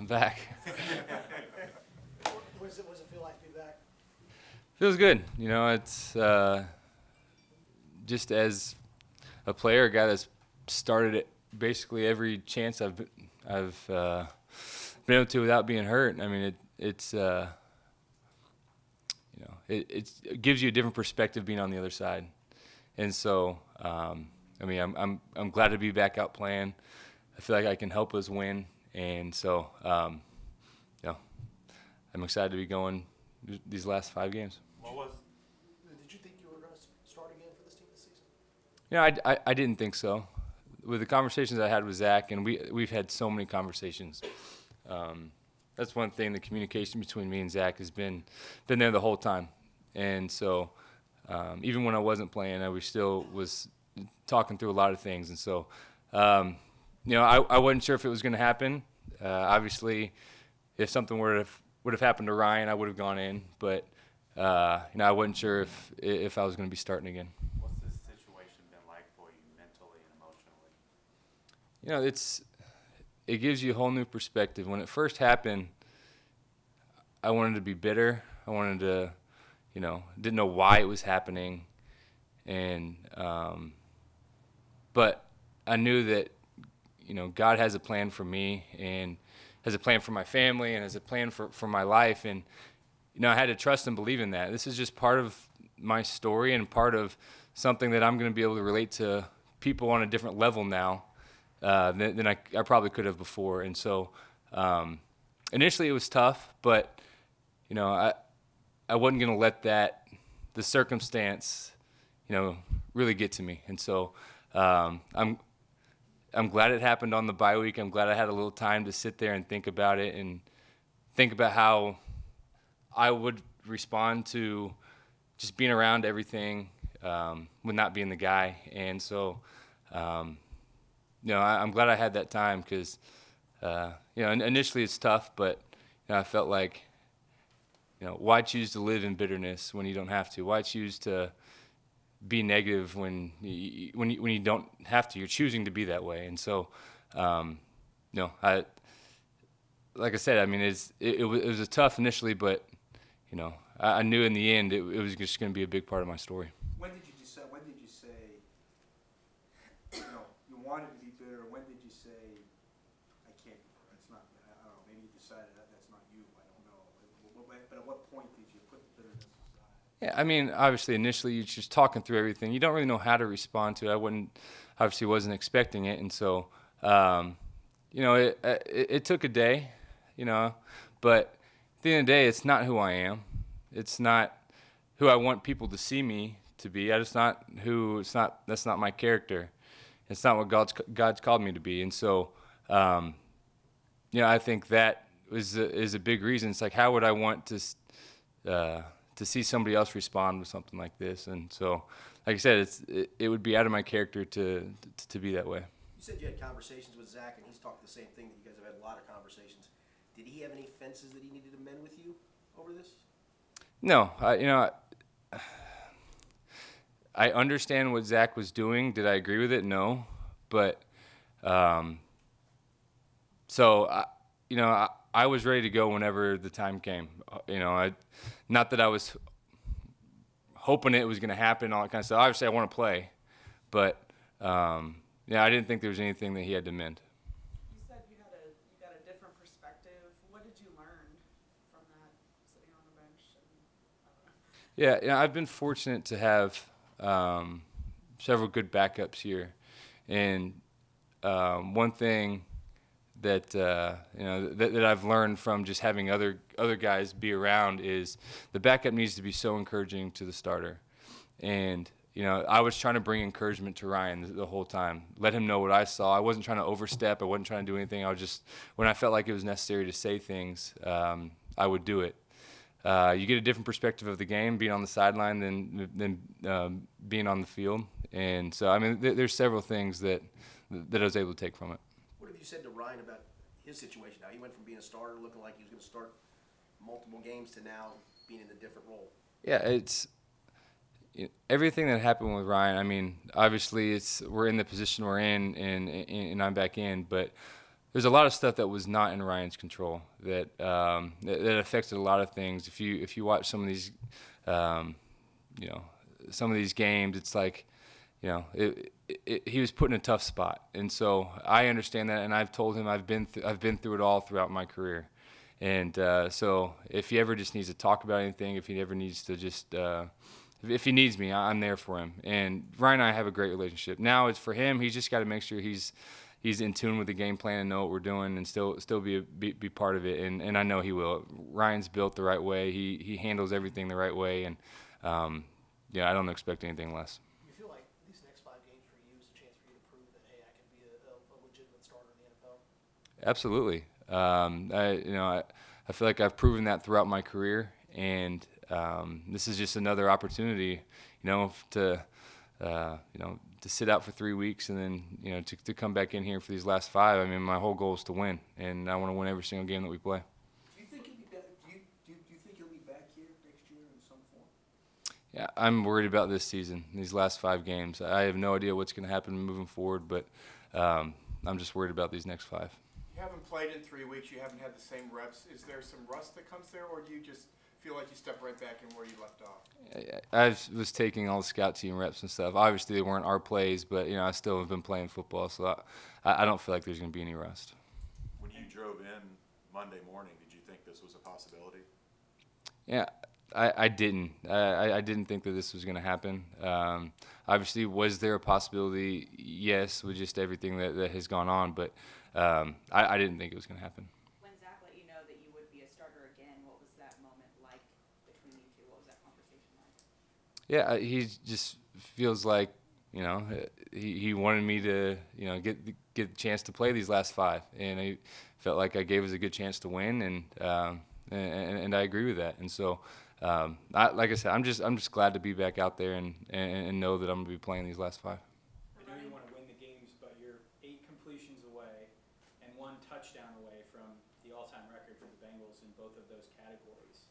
I'm back. What does it feel like to be back? Feels good. It's just as a player, a guy that's started it basically every chance I've been able to without being hurt. I mean, it gives you a different perspective being on the other side, and so I'm glad to be back out playing. I feel like I can help us win, and so I'm excited to be going these last 5 games. Did you think you were going to start again for this team this season? I didn't think so. With the conversations I had with Zach, and we've had so many conversations. That's one thing. The communication between me and Zach has been there the whole time, and so even when I wasn't playing, we still was talking through a lot of things. And so I wasn't sure if it was going to happen. Obviously, if something would have happened to Ryan, I would have gone in, but I wasn't sure if I was going to be starting again. What's this situation been like for you mentally and emotionally? It gives you a whole new perspective. When it first happened, I wanted to be bitter. I wanted to, didn't know why it was happening, and but I knew that God has a plan for me and has a plan for my family and has a plan for my life, and I had to trust and believe in that. This is just part of my story and part of something that I'm going to be able to relate to people on a different level now than I probably could have before. And so initially it was tough, but I wasn't going to let the circumstance really get to me. And so I'm glad it happened on the bye week. I'm glad I had a little time to sit there and think about it and think about how I would respond to just being around everything with not being the guy. And so, I'm glad I had that time because, initially it's tough, but I felt like, why choose to live in bitterness when you don't have to? Why choose to be negative when you don't have to? You're choosing to be that way. And so, like I said, I mean, it was a tough initially, but I knew in the end it was just going to be a big part of my story. When did you decide? When did you say you wanted to be bitter? When did you say I can't? It's not. I don't know. Maybe you decided that's not you. I don't know. But at what point did you put the bitterness aside? Yeah, I mean, obviously initially you're just talking through everything. You don't really know how to respond to it. I wasn't expecting it, and so it took a day, but at the end of the day, it's not who I am. It's not who I want people to see me to be. That's not my character. It's not what God's called me to be. And so, I think that is a big reason. It's like, how would I want to see somebody else respond with something like this? And so, like I said, it would be out of my character to be that way. You said you had conversations with Zach, and he's talked the same thing, that you guys have had a lot of conversations. Did he have any fences that he needed to mend with you over this? No, I understand what Zach was doing. Did I agree with it? No, but I was ready to go whenever the time came. Not that I was hoping it was going to happen, all that kind of stuff. Obviously, I want to play, but I didn't think there was anything that he had to mend. You said you got a different perspective. What did you learn from that, sitting on the bench? Yeah, I've been fortunate to have several good backups here, and one thing that that I've learned from just having other guys be around is the backup needs to be so encouraging to the starter. And I was trying to bring encouragement to Ryan the whole time, let him know what I saw. I wasn't trying to overstep. I wasn't trying to do anything. I was just, when I felt like it was necessary to say things, I would do it. You get a different perspective of the game being on the sideline than being on the field. And so, I mean, there's several things that I was able to take from it. What have you said to Ryan about his situation now? He went from being a starter, looking like he was going to start multiple games, to now being in a different role. Yeah, it's everything that happened with Ryan. I mean, obviously we're in the position we're in, and I'm back in. But there's a lot of stuff that was not in Ryan's control that affected a lot of things. If you watch some of these, some of these games, it's like, he was put in a tough spot, and so I understand that, and I've told him I've been through it all throughout my career, and so if he ever just needs to talk about anything, if he ever needs to just if he needs me, I'm there for him. And Ryan and I have a great relationship. Now it's for him. He's just got to make sure he's in tune with the game plan and know what we're doing, and still be part of it. And I know he will. Ryan's built the right way. He handles everything the right way, and I don't expect anything less. You feel like these next 5 games for you is a chance for you to prove that, hey, I can be a legitimate starter in the NFL? Absolutely. I feel like I've proven that throughout my career, and this is just another opportunity, to sit out for 3 weeks and then, to come back in here for these last 5. I mean, my whole goal is to win, and I want to win every single game that we play. Do you think he'll be back? Do you think he'll be back here next year in some form? Yeah, I'm worried about this season, these last 5 games. I have no idea what's going to happen moving forward, but I'm just worried about these next 5. You haven't played in 3 weeks. You haven't had the same reps. Is there some rust that comes there, or do you just feel like you step right back in where you left off? I was taking all the scout team reps and stuff. Obviously, they weren't our plays, but I still have been playing football, so I don't feel like there's going to be any rust. When you drove in Monday morning, did you think this was a possibility? Yeah, I didn't. I didn't think that this was going to happen. Obviously, was there a possibility? Yes, with just everything that has gone on, but I didn't think it was going to happen. When Zach let you know that you would be a starter again, what was that moment like between you two? What was that conversation like? Yeah, he just feels like, he wanted me to, get the chance to play these last 5, and I felt like I gave us a good chance to win, and I agree with that. And so, like I said, I'm just glad to be back out there and know that I'm going to be playing these last 5. I know you want to win the games, but you're 8 completions away and 1 touchdown away from the all-time record for the Bengals in both of those categories.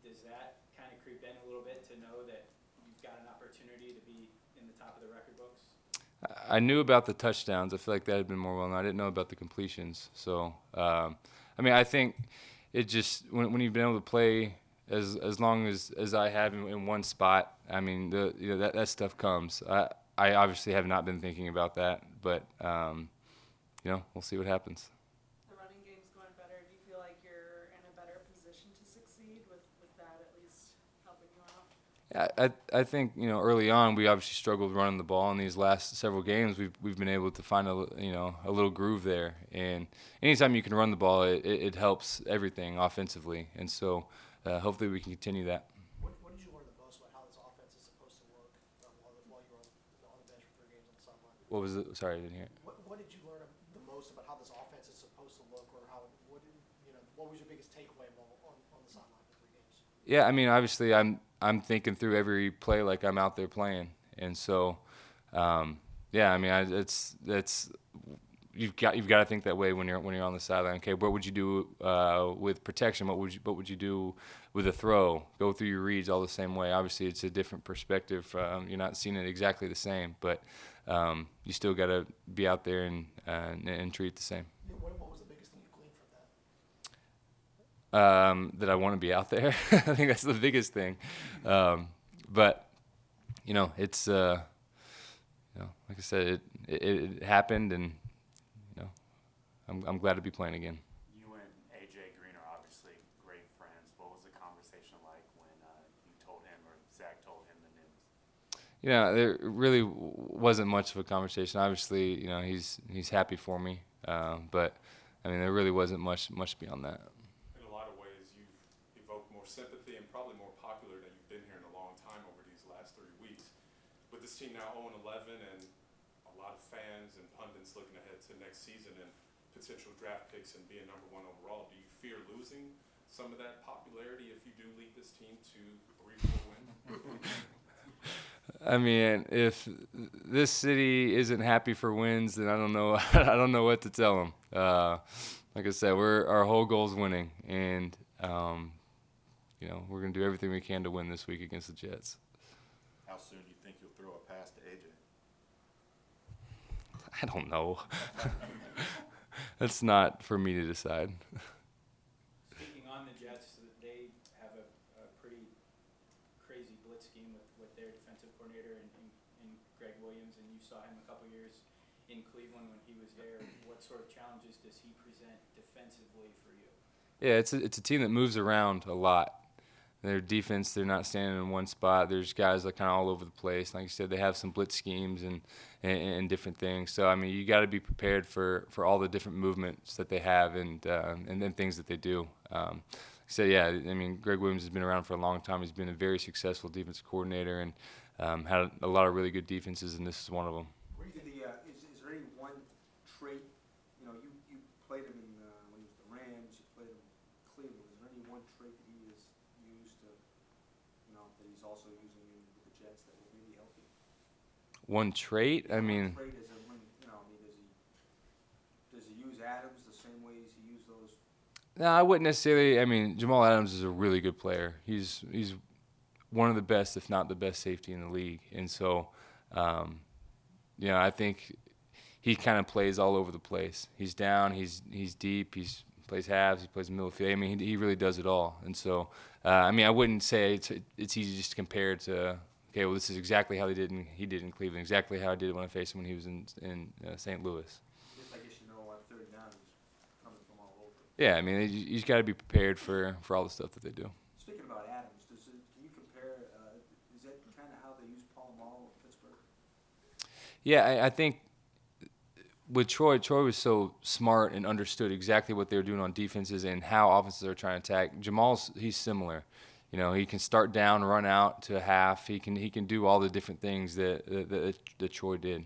Does that kind of creep in a little bit to know that you've got an opportunity to be in the top of the record books? I knew about the touchdowns. I feel like that had been more well known. I didn't know about the completions. So, I think it just when you've been able to play as long as I have in one spot, I mean, that stuff comes. I obviously have not been thinking about that, but we'll see what happens. The running game's going better. Do you feel like you're in a better position to succeed with that at least helping you out? I think early on we obviously struggled running the ball. In these last several games, we've been able to find a little groove there. And anytime you can run the ball, it helps everything offensively. And so hopefully we can continue that. What did you learn the most about how this offense is supposed to look while you were on the bench for 3 games on the sideline? What was it? Sorry, I didn't hear it. What did you learn the most about how this offense is supposed to look, or what was your biggest takeaway on the sideline for 3 games? Yeah, I mean, obviously I'm thinking through every play like I'm out there playing, and so it's you've got to think that way when you're on the sideline. Okay, what would you do with protection? What would you do with a throw? Go through your reads all the same way. Obviously, it's a different perspective. You're not seeing it exactly the same, but you still got to be out there and treat it the same. What was the biggest thing you gleaned from that? That I want to be out there. I think that's the biggest thing. But it's like I said, it happened, and I'm glad to be playing again. You and AJ Green are obviously great friends. What was the conversation like when you told him or Zach told him the news? There really wasn't much of a conversation. Obviously, he's happy for me, but I mean, there really wasn't much beyond that. In a lot of ways, you've evoked more sympathy and probably more popular than you've been here in a long time over these last 3 weeks. With this team now 0-11 and a lot of fans and pundits looking ahead to next season and potential draft picks and being number 1 overall, do you fear losing some of that popularity if you do lead this team to 3-4 wins? I mean, if this city isn't happy for wins, then I don't know. I don't know what to tell them. Like I said, our whole goal is winning, and we're going to do everything we can to win this week against the Jets. How soon do you think you'll throw a pass to AJ? I don't know. that's not for me to decide. Speaking on the Jets, they have a pretty crazy blitz scheme with their defensive coordinator in Greg Williams, and you saw him a couple years in Cleveland when he was there. What sort of challenges does he present defensively for you? Yeah, it's a team that moves around a lot. Their defense, they're not standing in one spot. There's guys that kind of all over the place. Like you said, they have some blitz schemes and different things. So I mean, you got to be prepared for all the different movements that they have and then things that they do. Like I said, yeah, I mean, Greg Williams has been around for a long time. He's been a very successful defensive coordinator and had a lot of really good defenses, and this is one of them. Where do you think is there any one trait? You know, you played him in when he was the Rams. You played him in Cleveland. Is there any one trait that he has used to, you know, that he's also using with the Jets that will maybe help you? One trait? I mean, One trait is you know, I mean, does he use Adams the same way as he used those? no, I wouldn't necessarily. I mean, Jamal Adams is a really good player. He's one of the best, if not the best, safety in the league. And so, you know, I think he kind of plays all over the place. He's down, he's deep, he plays halves, he plays middle field. I mean, he really does it all. And so, I mean, I wouldn't say it's easy just to compare to, okay, well, this is exactly how he did in Cleveland, exactly how I did it when I faced him when he was in St. Louis. I guess you know, on third down, he's coming from all over. Yeah, I mean, you got to be prepared for all the stuff that they do. Speaking about Adams, can you compare? Is that kind of how they use Palomaro in Pittsburgh? Yeah, I think with Troy was so smart and understood exactly what they were doing on defenses and how offenses are trying to attack. He's similar. You know, he can start down, run out to a half. He can do all the different things that Troy did.